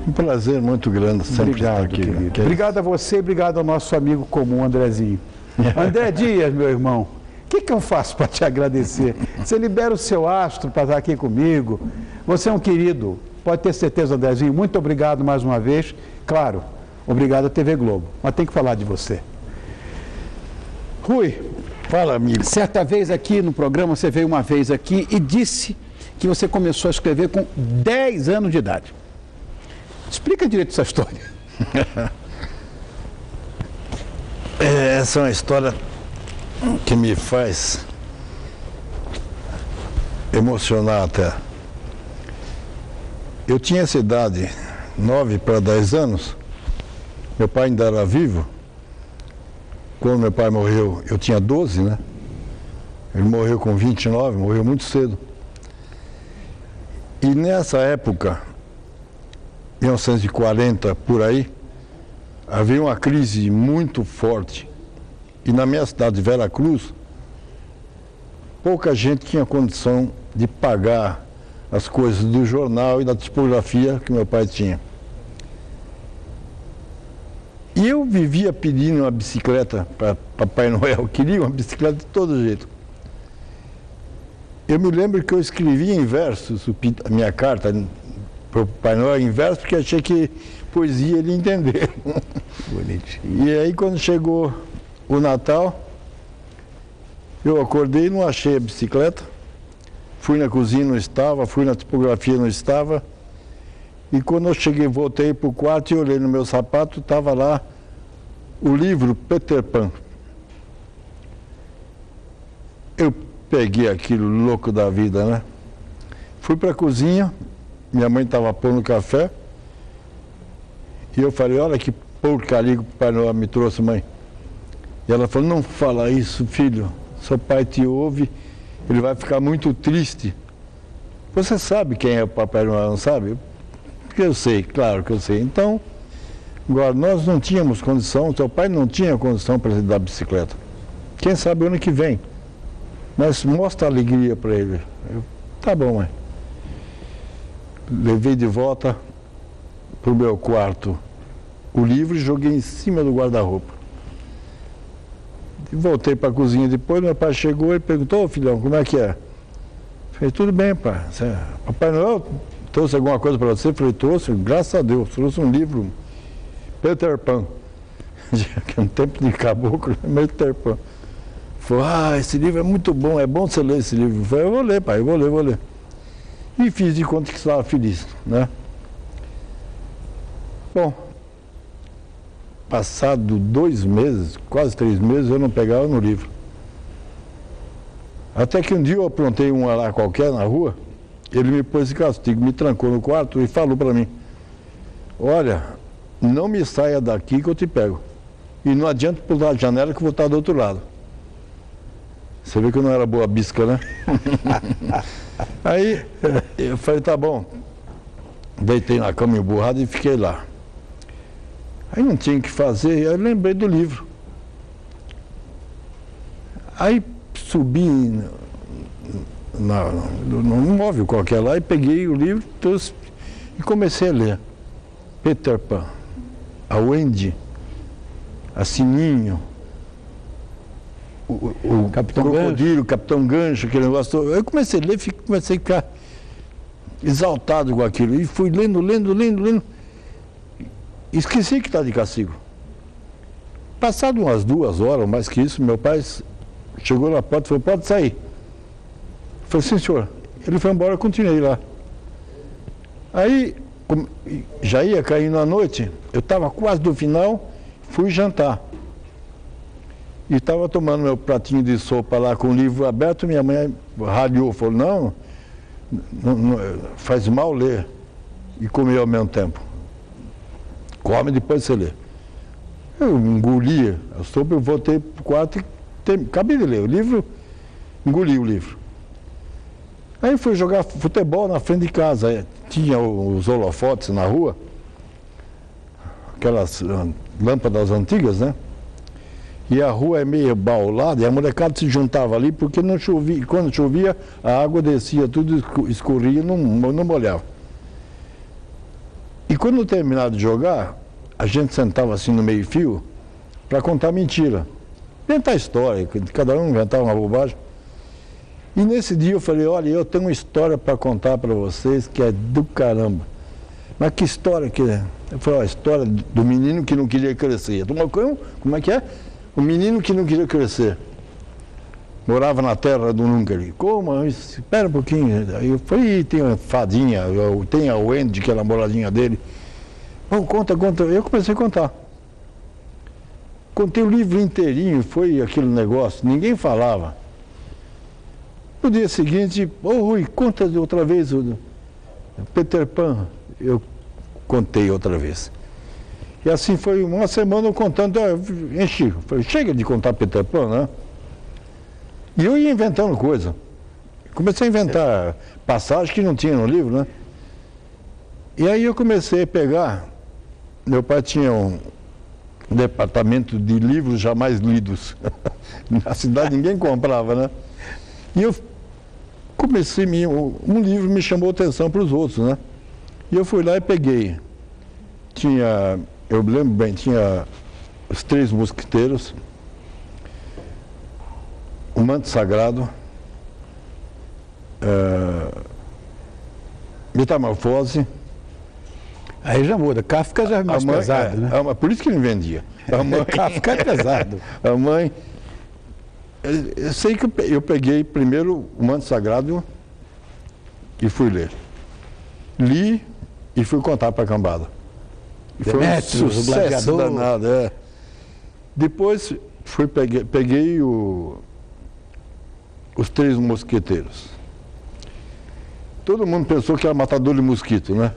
Um prazer muito grande sempre estar aqui. Querido. Obrigado a você e obrigado ao nosso amigo comum, Andrezinho. André Dias, meu irmão, o que eu faço para te agradecer? Você libera o seu astro para estar aqui comigo. Você é um querido, pode ter certeza, Andrezinho. Muito obrigado mais uma vez. Claro, obrigado à TV Globo, mas tem que falar de você. Rui, fala, amigo. Certa vez aqui no programa, você veio uma vez aqui e disse que você começou a escrever com 10 anos de idade. Explica direito essa história. Essa é uma história que me faz emocionar até. Eu tinha essa idade, 9 para 10 anos, meu pai ainda era vivo. Quando meu pai morreu, eu tinha 12, né? Ele morreu com 29, morreu muito cedo. E nessa época, 1940, por aí, havia uma crise muito forte. E na minha cidade de Vera Cruz, pouca gente tinha condição de pagar as coisas do jornal e da tipografia que meu pai tinha. E eu vivia pedindo uma bicicleta para Papai Noel, queria uma bicicleta de todo jeito. Eu me lembro que eu escrevia em versos a minha carta para o Papai Noel em versos, porque achei que poesia ele ia entender. Bonitinho. E aí quando chegou o Natal, eu acordei e não achei a bicicleta. Fui na cozinha, não estava, fui na tipografia, não estava. E quando eu cheguei, voltei para o quarto e olhei no meu sapato, estava lá o livro Peter Pan. Eu peguei aquilo louco da vida, né? Fui para a cozinha, minha mãe estava pondo café, e eu falei, olha que porcaria que o Papai Noel me trouxe, mãe. E ela falou, não fala isso, filho, seu pai te ouve, ele vai ficar muito triste. Você sabe quem é o Papai Noel, não sabe? Porque eu sei, claro que eu sei. Então, agora, nós não tínhamos condição, seu pai não tinha condição para lhe dar bicicleta. Quem sabe o ano que vem. Mas mostra a alegria para ele. Tá bom, mãe. Levei de volta para o meu quarto o livro e joguei em cima do guarda-roupa. Voltei para a cozinha depois, meu pai chegou e perguntou, ô filhão, como é que é? Falei, tudo bem, pai. Papai Noel trouxe alguma coisa para você? Falei, trouxe, graças a Deus, trouxe um livro, Peter Pan. Que é um tempo de caboclo, Peter Pan. Falei, esse livro é muito bom, é bom você ler esse livro. Falei, eu vou ler, pai, eu vou ler. E fiz de conta que estava feliz, né? Bom, passado 2 meses, quase 3 meses, eu não pegava no livro. Até que um dia eu aprontei um lá qualquer na rua, ele me pôs de castigo, me trancou no quarto e falou para mim, olha, não me saia daqui que eu te pego. E não adianta pular a janela que eu vou estar do outro lado. Você vê que eu não era boa bisca, né? Aí eu falei, tá bom. Deitei na cama emburrado e fiquei lá. Aí não tinha o que fazer, eu lembrei do livro. Aí subi num móvel qualquer lá e peguei o livro trouxe, e comecei a ler. Peter Pan, a Wendy, a Sininho, o Capitão Crocodilo, Gancho. o Capitão Gancho, aquele negócio. Eu comecei a ler, comecei a ficar exaltado com aquilo. E fui lendo. Esqueci que está de castigo. Passado umas 2 horas, ou mais que isso, meu pai chegou na porta e falou, pode sair. Eu falei, sim, senhor. Ele foi embora, eu continuei lá. Aí, já ia caindo a noite, eu estava quase no final, fui jantar. E estava tomando meu pratinho de sopa lá com o livro aberto, minha mãe ralhou, falou, não, faz mal ler e comer ao mesmo tempo. Come, depois você lê. Eu engolia a sopa, eu voltei para o quarto e acabei de ler o livro, engoli o livro. Aí fui jogar futebol na frente de casa, tinha os holofotes na rua, aquelas lâmpadas antigas, né? E a rua é meio baulada, e a molecada se juntava ali porque não chovia. E quando chovia, a água descia, tudo escorria, não molhava. E E quando eu terminava de jogar, a gente sentava assim no meio-fio para contar mentira. Inventar história, cada um inventava uma bobagem. E nesse dia eu falei, olha, eu tenho uma história para contar para vocês que é do caramba. Mas que história que é? Eu falei, a história do menino que não queria crescer. Como é que é? O menino que não queria crescer. Morava na terra do nunca ali. Como? Espera um pouquinho. Aí eu falei, tem a fadinha, tem a Wendy, que é a namoradinha dele. Oh, conta. Eu comecei a contar. Contei o livro inteirinho, foi aquele negócio, ninguém falava. No dia seguinte, Rui, conta outra vez o Peter Pan. Eu contei outra vez. E assim foi uma semana eu contando, enchi. Falei, chega de contar Peter Pan, né? E eu ia inventando coisa. Comecei a inventar passagens que não tinha no livro, né? E aí eu comecei a pegar, meu pai tinha um departamento de livros jamais lidos. Na cidade ninguém comprava, né? E eu comecei, um livro me chamou a atenção para os outros, né? E eu fui lá e peguei. Eu me lembro bem, tinha Os Três Mosquiteiros, O Manto Sagrado, Metamorfose. Aí já muda. Kafka já é mais pesado, né? Por isso que ele vendia. Kafka é pesado. A mãe... Eu sei que eu peguei primeiro O Manto Sagrado e fui ler. Li e fui contar para a cambada. E foi um sucesso danado. Depois peguei Os Três Mosqueteiros. Todo mundo pensou que era matador de mosquito, né?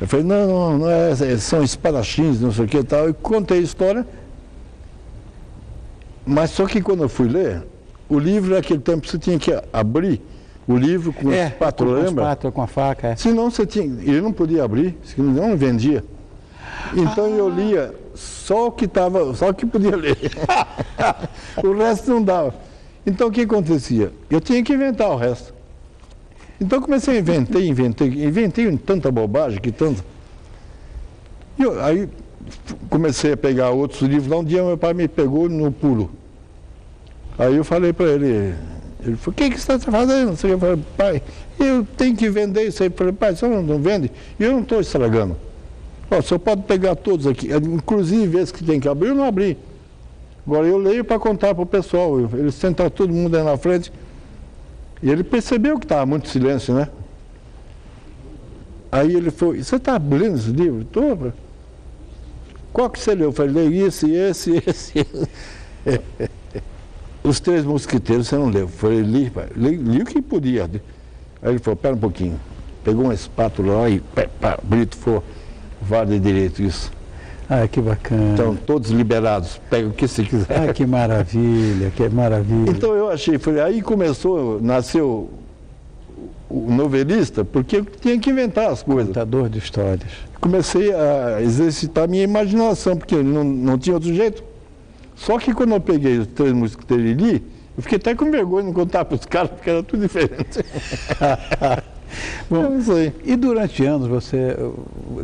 Eu falei, não é, são espadachins, não sei o que e tal. E contei a história. Mas só que quando eu fui ler, o livro naquele tempo você tinha que abrir o livro com espátula, lembra? Com espátula, com a faca, Senão você tinha, ele não podia abrir, senão não vendia. Então eu lia só o que podia ler. O resto não dava. Então o que acontecia? Eu tinha que inventar o resto. Então eu comecei a inventei tanta bobagem, aí comecei a pegar outros livros. Lá um dia meu pai me pegou no pulo. Aí eu falei para ele falou, o que você está fazendo? Eu falei, pai, eu tenho que vender isso aí. Eu falei, pai, você não vende? E eu não estou estragando. O senhor pode pegar todos aqui, inclusive esse que tem que abrir, eu não abri. Agora eu leio para contar para o pessoal. Ele senta todo mundo aí na frente. E ele percebeu que estava muito silêncio, né? Aí ele falou, você está lendo esse livro? Estou. Qual que você leu? Eu falei, esse. Os Três Mosquiteiros você não leu. Eu falei, li o que podia. Aí ele falou, pera um pouquinho. Pegou uma espátula lá e Brito falou, vale direito isso. Ah, que bacana. Então, todos liberados, pega o que você quiser. Ah, que maravilha, que maravilha. Então eu achei, aí nasceu o novelista, porque eu tinha que inventar as coisas. Contador de histórias. Comecei a exercitar a minha imaginação, porque não tinha outro jeito. Só que quando eu peguei Os Três Mosquiteiros e li, eu fiquei até com vergonha de não contar para os caras, porque era tudo diferente. Bom, e durante anos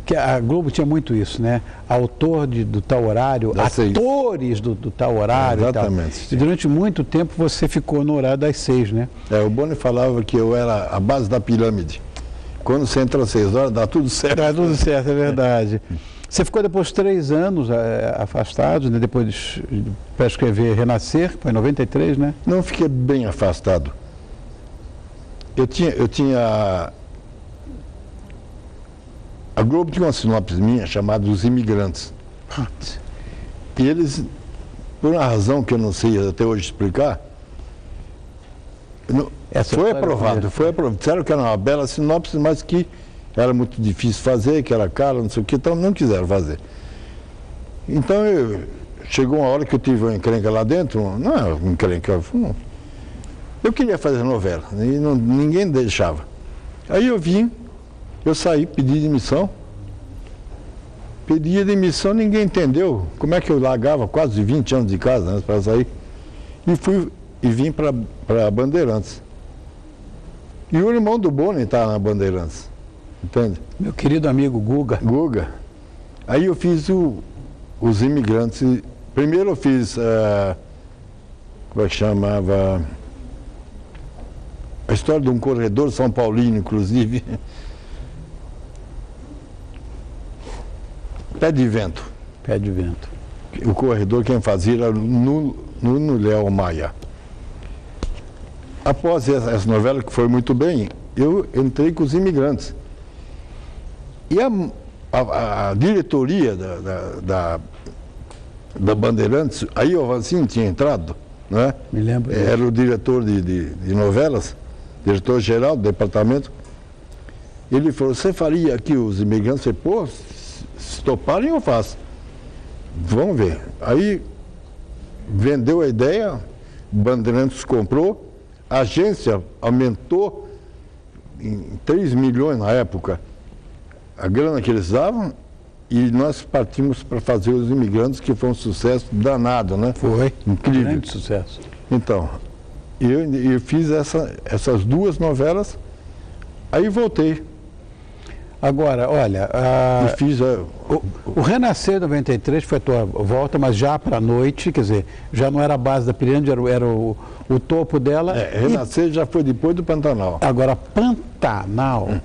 que a Globo tinha muito isso, né? Autor do tal horário, atores do tal horário. Exatamente. E tal. E durante muito tempo você ficou no horário das 6, né? O Boni falava que eu era a base da pirâmide. Quando você entra às 6 horas, dá tudo certo. Dá tudo certo, é verdade. Você ficou depois 3 anos afastado, né? Depois para escrever Renascer, foi em 93, né? Não fiquei bem afastado. Eu tinha... A Globo tinha uma sinopse minha chamada Os Imigrantes. E eles, por uma razão que eu não sei até hoje explicar, foi aprovado. Disseram que era uma bela sinopse, mas que era muito difícil fazer, que era caro, não sei o que, então não quiseram fazer. Então chegou uma hora que eu tive uma encrenca lá dentro, não é uma encrenca, eu queria fazer novela, e ninguém deixava. Aí eu saí, pedi demissão. Pedi demissão, ninguém entendeu como é que eu largava quase 20 anos de casa, né, para sair. E vim para Bandeirantes. E o irmão do Boni estava na Bandeirantes. entende? Meu querido amigo Guga. Guga. Aí eu fiz os imigrantes. Primeiro eu fiz, como é que chamava? A história de um corredor São Paulino, inclusive. Pé de Vento. Pé de Vento. O corredor quem fazia era Nuno Léo Maia. Após essa novela, que foi muito bem, eu entrei com os imigrantes. E a diretoria da Bandeirantes, aí o Avancini tinha entrado, né? Me lembro. Era o diretor de novelas, diretor-geral do departamento. Ele falou, você faria aqui os imigrantes? Eu falei, pô, se toparem eu faço. Vamos ver. Aí vendeu a ideia, Bandeirantes comprou, a agência aumentou em 3 milhões na época a grana que eles davam, e nós partimos para fazer os imigrantes, que foi um sucesso danado, né? Foi. Incrível. Grande sucesso. Então, eu fiz essas 2 novelas, aí voltei. Agora, olha, E fiz o Renascer 93 foi a tua volta, mas já para a noite, quer dizer, já não era a base da pirâmide, era o topo dela. Renascer já foi depois do Pantanal. Agora, Pantanal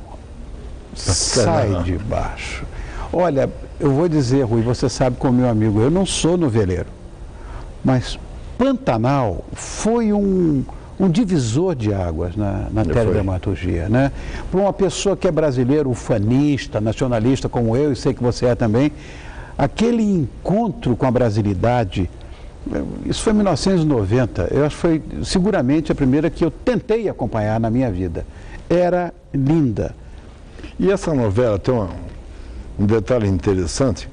sai de baixo. Olha, eu vou dizer, Rui, você sabe como meu amigo, eu não sou noveleiro, mas Pantanal foi um divisor de águas na teledramaturgia, né? Para uma pessoa que é brasileiro, ufanista, nacionalista como eu, e sei que você é também, aquele encontro com a brasilidade, isso foi em 1990, eu acho que foi seguramente a primeira que eu tentei acompanhar na minha vida. Era linda. E essa novela tem um detalhe interessante,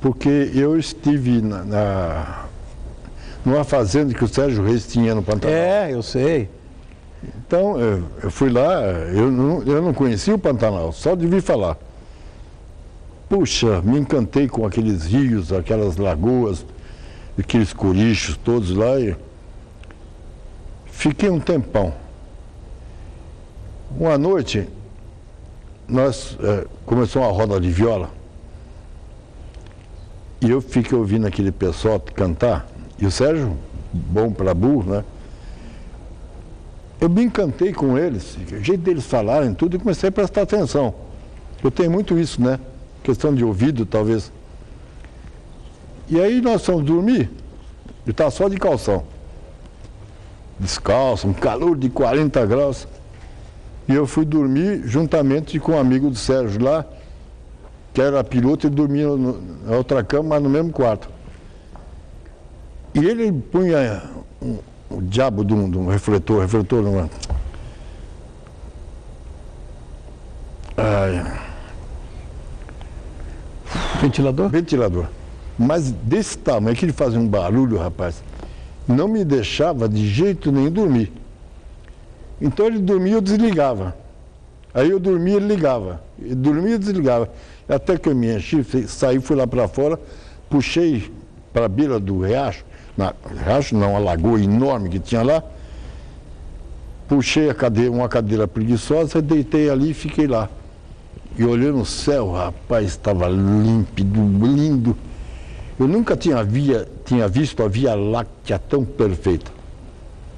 porque eu estive numa fazenda que o Sérgio Reis tinha no Pantanal. É, eu sei. Então, eu fui lá, eu não conhecia o Pantanal, só de vir falar. Puxa, me encantei com aqueles rios, aquelas lagoas, aqueles corichos todos lá. E fiquei um tempão. Uma noite, nós começou uma roda de viola, e eu fiquei ouvindo aquele pessoal cantar. E o Sérgio, bom para burro, né? Eu me encantei com eles, o jeito deles falarem tudo, e comecei a prestar atenção. Eu tenho muito isso, né? Questão de ouvido, talvez. E aí nós fomos dormir, eu estava só de calção. Descalço, um calor de 40 graus. E eu fui dormir juntamente com um amigo do Sérgio lá, que era piloto, e dormia na outra cama, mas no mesmo quarto. E ele punha o diabo de um refletor não. Ventilador. Mas desse tamanho, que ele fazia um barulho, rapaz, não me deixava de jeito nenhum dormir. Então ele dormia e eu desligava. Aí eu dormia e ele ligava. Eu dormia e desligava. Até que eu me enchi, saí, fui lá para fora, puxei para a beira do riacho, riacho não, a lagoa enorme que tinha lá, puxei uma cadeira preguiçosa, deitei ali e fiquei lá. E olhei no céu, rapaz, estava límpido, lindo. Eu nunca tinha visto a Via Láctea tão perfeita.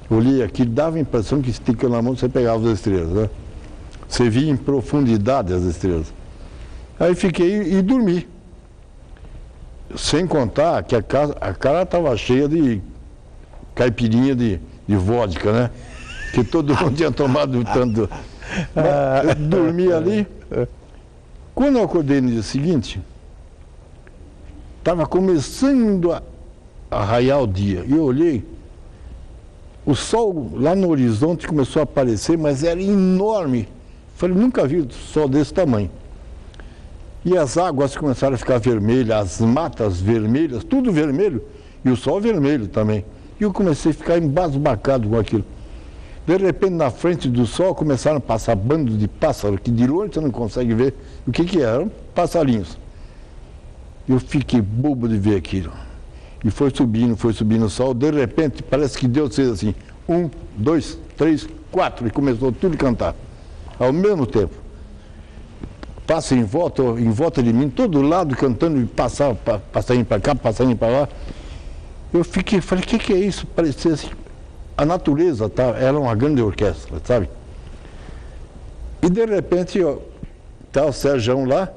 Olhei aqui, dava a impressão que esticando na mão você pegava as estrelas, né? Você via em profundidade as estrelas. Aí fiquei e dormi. Sem contar que a cara estava cheia de caipirinha de vodka, né? Que todo mundo tinha tomado tanto. Eu dormi ali. Quando eu acordei no dia seguinte, estava começando a raiar o dia. E eu olhei, o sol lá no horizonte começou a aparecer, mas era enorme. Falei, nunca vi sol desse tamanho. E as águas começaram a ficar vermelhas, as matas vermelhas, tudo vermelho, e o sol vermelho também. E eu comecei a ficar embasbacado com aquilo. De repente, na frente do sol, começaram a passar bandos de pássaros, que de longe você não consegue ver o que eram, passarinhos. Eu fiquei bobo de ver aquilo. E foi subindo o sol. De repente, parece que Deus fez assim, 1, 2, 3, 4, e começou tudo a cantar, ao mesmo tempo. passa em volta de mim, todo lado cantando, e passarinho para cá, passarinho para lá. Eu falei, o que é isso? Parecia assim, a natureza, tá? Era uma grande orquestra, sabe? E de repente, ó, tá o Sérgio lá,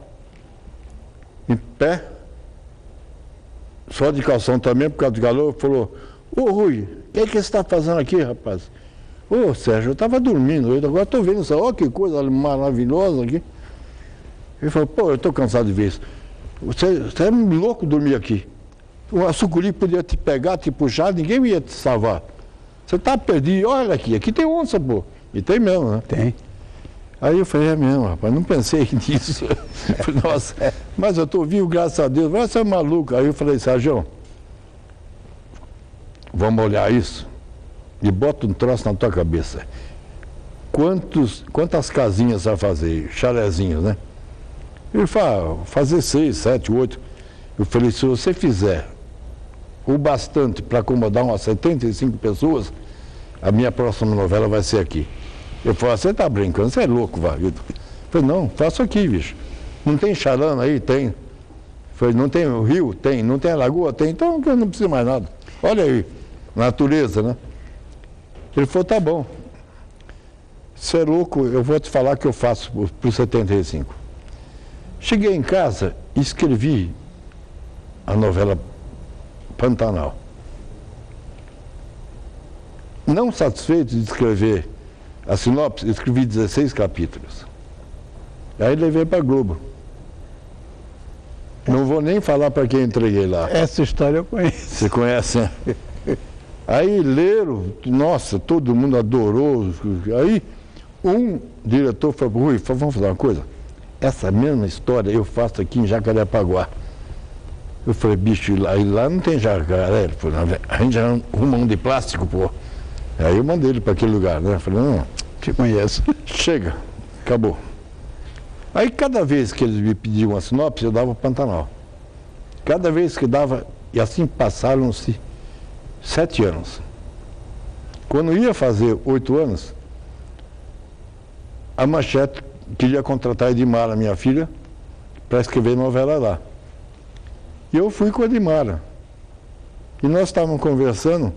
em pé, só de calção também, por causa do calor, falou, ô Rui, o que é que você está fazendo aqui, rapaz? Ô Sérgio, eu estava dormindo, agora estou vendo isso, ó, que coisa maravilhosa aqui. Ele falou, pô, eu estou cansado de ver isso. Você é louco dormir aqui. A sucuri podia te pegar, te puxar, ninguém ia te salvar. Você está perdido, olha aqui tem onça, pô. E tem mesmo, né? Tem. Aí eu falei, é mesmo, rapaz, não pensei nisso. Falei, nossa, mas eu estou vivo, graças a Deus. Você é maluco. Aí eu falei, Sérgio, vamos olhar isso e bota um troço na tua cabeça. Quantas casinhas você vai fazer? Chalezinhos, né? Ele falou, fazer 6, 7, 8. Eu falei, se você fizer o bastante para acomodar umas 75 pessoas, a minha próxima novela vai ser aqui. Eu falei, você está brincando, você é louco, Varguito. Eu falei, não, faço aqui, bicho. Não tem charana aí? Tem. Eu falei, não tem o rio? Tem. Não tem a lagoa? Tem. Então eu não preciso mais nada. Olha aí, natureza, né? Ele falou, tá bom. Você é louco, eu vou te falar que eu faço por 75. Cheguei em casa e escrevi a novela Pantanal. Não satisfeito de escrever a sinopse, escrevi 16 capítulos. Aí levei para a Globo. Não vou nem falar para quem entreguei lá. Essa história eu conheço. Você conhece, né? Aí leram, nossa, todo mundo adorou. Aí um diretor falou, Rui, vamos fazer uma coisa? Essa mesma história eu faço aqui em Jacarepaguá. Eu falei, bicho, aí lá não tem jacaré. Ele falou, a gente já arruma um de plástico, pô. Aí eu mandei ele para aquele lugar, né? Eu falei, não, Te conheço. chega, acabou. Aí cada vez que eles me pediam uma sinopse, eu dava Pantanal. Cada vez que dava, e assim passaram-se 7 anos. Quando ia fazer 8 anos, a Manchete queria contratar a Edmara, minha filha, para escrever novela lá. E eu fui com a Edmara. E nós estávamos conversando,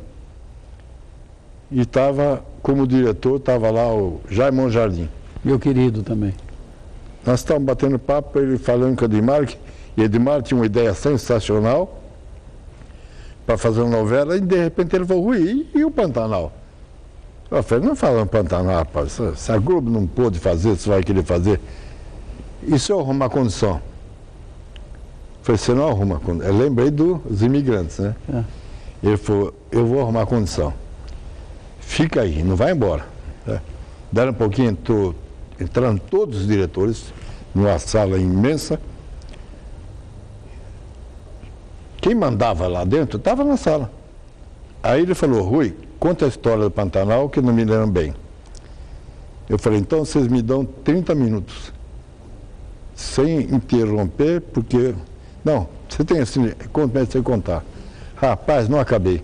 e estava, como diretor, estava lá o Jaimon Jardim. Meu querido também. Nós estávamos batendo papo, ele falando com a Edmara, e a Edmara tinha uma ideia sensacional para fazer uma novela, e de repente ele falou, Rui, e o Pantanal? Eu falei, não falando Pantanal, rapaz, se a Globo não pôde fazer, você vai querer fazer. E se eu arrumar condição? Eu falei, você não arruma condição. Eu lembrei dos imigrantes, né? É. Ele falou, eu vou arrumar condição. Fica aí, não vai embora. Daí um pouquinho, entraram todos os diretores numa sala imensa. Quem mandava lá dentro estava na sala. Aí ele falou, Rui, conta a história do Pantanal que eu não me lembro bem. Eu falei, então vocês me dão 30 minutos. Sem interromper, porque... Não, você tem assim, comece a contar. Rapaz, não acabei.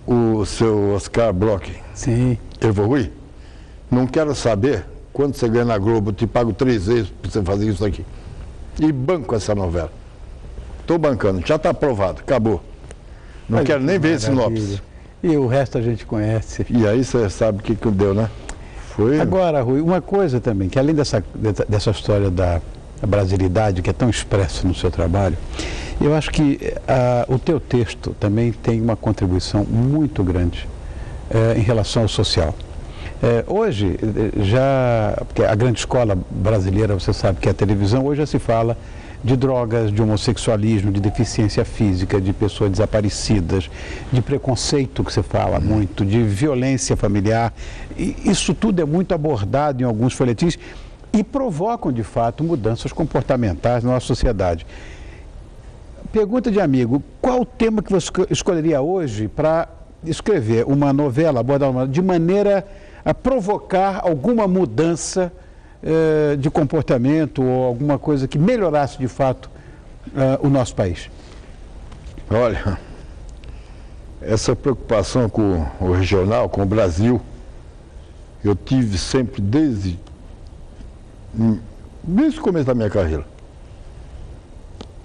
O seu Oscar Bloch, Sim. ele falou, Rui, não quero saber quanto você ganha na Globo, eu te pago 3 vezes para você fazer isso aqui. E banco essa novela. Estou bancando, já está aprovado, acabou. Não quero nem ver esse sinopse. E o resto a gente conhece. E aí você sabe o que deu, né? Foi. Agora, Rui, uma coisa também, que além dessa história da brasilidade que é tão expressa no seu trabalho, eu acho que o teu texto também tem uma contribuição muito grande em relação ao social. Hoje, porque a grande escola brasileira, você sabe que é a televisão, hoje já se fala de drogas, de homossexualismo, de deficiência física, de pessoas desaparecidas, de preconceito que se fala muito, de violência familiar. E isso tudo é muito abordado em alguns folhetins e provocam, de fato, mudanças comportamentais na nossa sociedade. Pergunta de amigo, qual o tema que você escolheria hoje para escrever uma novela, abordar uma, de maneira a provocar alguma mudança de comportamento ou alguma coisa que melhorasse de fato o nosso país? Olha, essa preocupação com o regional, com o Brasil, eu tive sempre desde desde o começo da minha carreira.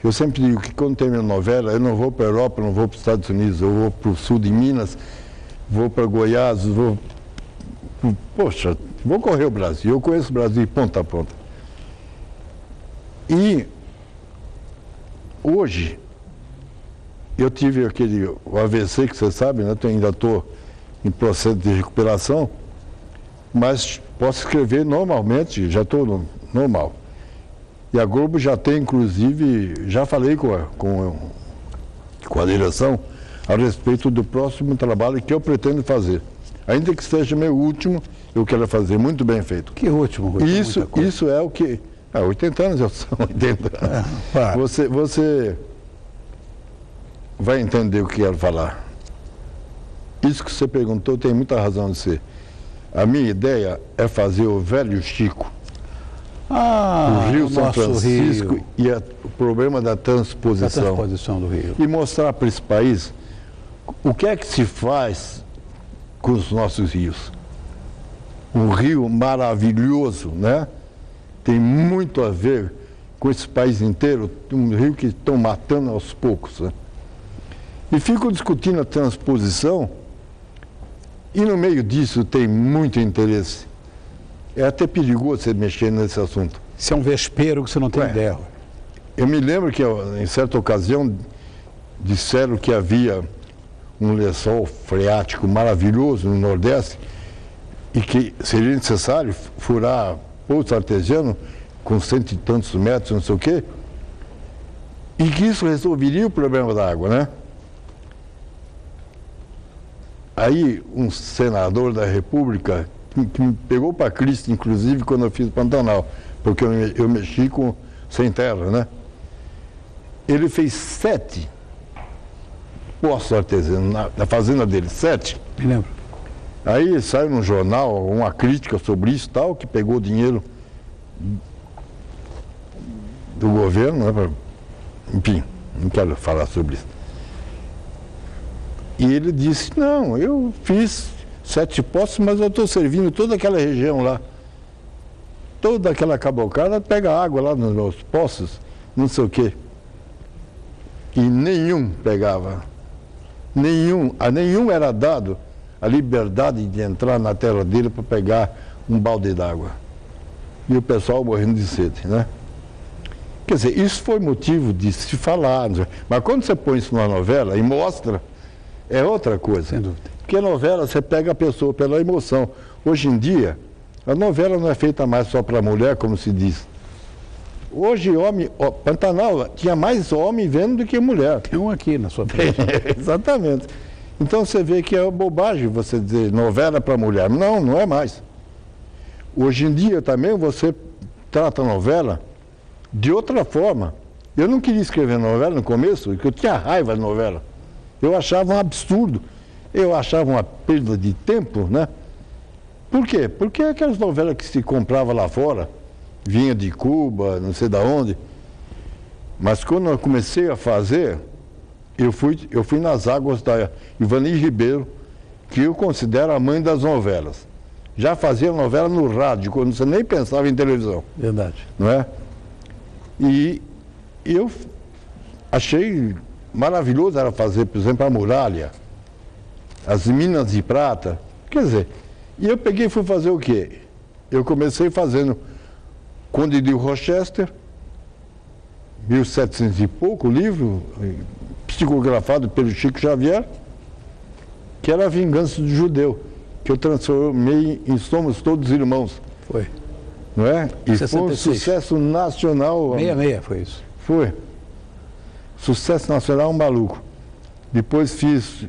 Eu sempre digo que quando termino novela, eu não vou para a Europa, não vou para os Estados Unidos, eu vou para o sul de Minas, vou para Goiás, vou correr o Brasil. Eu conheço o Brasil de ponta a ponta. E hoje, eu tive o AVC, que você sabe, né? Eu ainda estou em processo de recuperação, mas posso escrever normalmente, já estou normal. E a Globo já tem, inclusive, já falei com a direção a respeito do próximo trabalho que eu pretendo fazer. Ainda que seja meu último, eu quero fazer muito bem feito. Que último? Isso é o que... 80 anos já são 80 anos. Você vai entender o que eu quero falar. Isso que você perguntou tem muita razão de ser. A minha ideia é fazer o velho Chico. O Rio São Francisco Rio. E o problema da transposição. Da transposição do Rio. E mostrar para esse país o que é que se faz com os nossos rios. Um rio maravilhoso, né? Tem muito a ver com esse país inteiro, um rio que estão matando aos poucos, né? E ficam discutindo a transposição e no meio disso tem muito interesse. É até perigoso você mexer nesse assunto. Isso é um vespeiro que você não tem ideia. Eu me lembro que, em certa ocasião, disseram que havia um lençol freático maravilhoso no Nordeste e que seria necessário furar poço artesiano com 100 e tantos metros, não sei o quê, e que isso resolveria o problema da água, né? Aí, um senador da República, que me pegou para Cristo, inclusive, quando eu fiz Pantanal, porque eu mexi sem terra, né? Ele fez 7 poços artesianos na fazenda dele, 7. Me lembro. Aí saiu no jornal uma crítica sobre isso, tal, que pegou dinheiro do governo, né? Enfim, não quero falar sobre isso. E ele disse, não, eu fiz 7 poços, mas eu estou servindo toda aquela região lá. Toda aquela cabocada pega água lá nos meus poços, não sei o quê. E nenhum pegava. A nenhum era dado a liberdade de entrar na terra dele para pegar um balde d'água. E o pessoal morrendo de sede, né? Quer dizer, isso foi motivo de se falar. Mas quando você põe isso numa novela e mostra, é outra coisa. Sem dúvida. Porque a novela, você pega a pessoa pela emoção. Hoje em dia, a novela não é feita mais só para mulher, como se diz. Hoje, Pantanal tinha mais homem vendo do que mulher. Tem um aqui na sua frente. Exatamente. Então você vê que é bobagem você dizer novela para mulher. Não, não é mais. Hoje em dia também você trata a novela de outra forma. Eu não queria escrever novela no começo, porque eu tinha raiva de novela. Eu achava um absurdo. Eu achava uma perda de tempo, né? Por quê? Porque aquelas novelas que se comprava lá fora, vinha de Cuba, não sei de onde. Mas quando eu comecei a fazer, eu fui nas águas da Ivani Ribeiro, que eu considero a mãe das novelas. Já fazia novela no rádio, quando você nem pensava em televisão. Verdade. Não é? E eu achei maravilhoso era fazer, por exemplo, a Muralha, as Minas de Prata. Quer dizer, e eu peguei e fui fazer o quê? Eu comecei fazendo Conde de Rochester, 1700 e pouco, livro, psicografado pelo Chico Xavier, que era A Vingança do Judeu, que eu transformei em Somos Todos Irmãos. Foi. Não é? E 66. foi um sucesso nacional. 66 foi isso. Foi. Sucesso nacional maluco. Depois fiz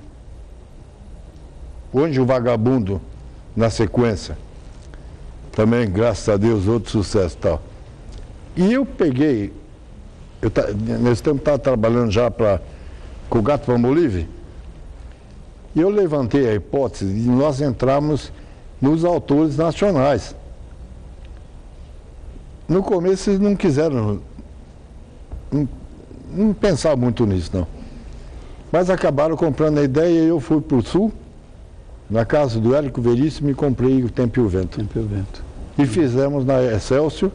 O Anjo Vagabundo na sequência. Também, graças a Deus, outro sucesso e tal. E eu peguei, nesse tempo estava trabalhando já com o Gato Palmolive, e eu levantei a hipótese de nós entrarmos nos autores nacionais. No começo eles não quiseram, não pensavam muito nisso, não. Mas acabaram comprando a ideia e eu fui para o Sul, na casa do Érico Veríssimo, e comprei o Tempo e o Vento. Tempo e o Vento. E fizemos na Excelsior,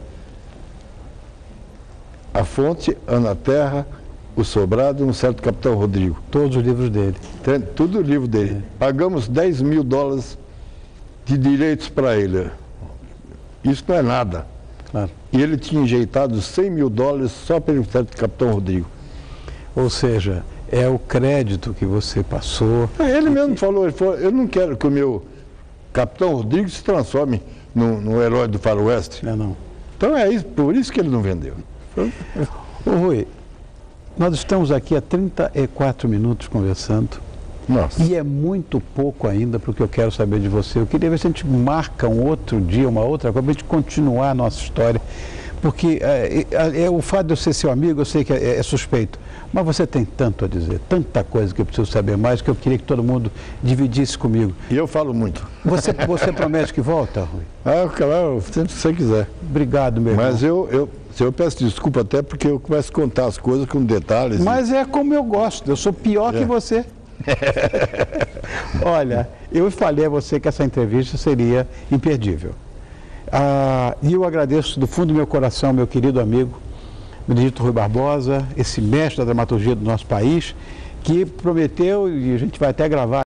A Fonte, Ana Terra, O Sobrado e um certo Capitão Rodrigo. Todos os livros dele. Tem tudo o livro dele. Pagamos $10 mil de direitos para ele. Isso não é nada. Claro. E ele tinha enjeitado $100 mil só pelo certo Capitão Rodrigo. Ou seja, é o crédito que você passou. Ele mesmo falou, eu não quero que o meu Capitão Rodrigo se transforme no herói do faroeste. Não. Então é isso, por isso que ele não vendeu. Ô Rui, nós estamos aqui há 34 minutos conversando. Nossa. E é muito pouco ainda para o que eu quero saber de você. Eu queria ver se a gente marca um outro dia, uma outra coisa, para a gente continuar a nossa história. Porque o fato de eu ser seu amigo, eu sei que é suspeito. Mas você tem tanto a dizer, tanta coisa que eu preciso saber mais, que eu queria que todo mundo dividisse comigo. E eu falo muito. Você promete que volta, Rui? Claro, sempre que você quiser. Obrigado, meu irmão. Mas eu peço desculpa até porque eu começo a contar as coisas com detalhes. Mas é como eu gosto, eu sou pior que você. Olha, eu falei a você que essa entrevista seria imperdível. E eu agradeço do fundo do meu coração, meu querido amigo, Benedito Rui Barbosa, esse mestre da dramaturgia do nosso país, que prometeu, e a gente vai até gravar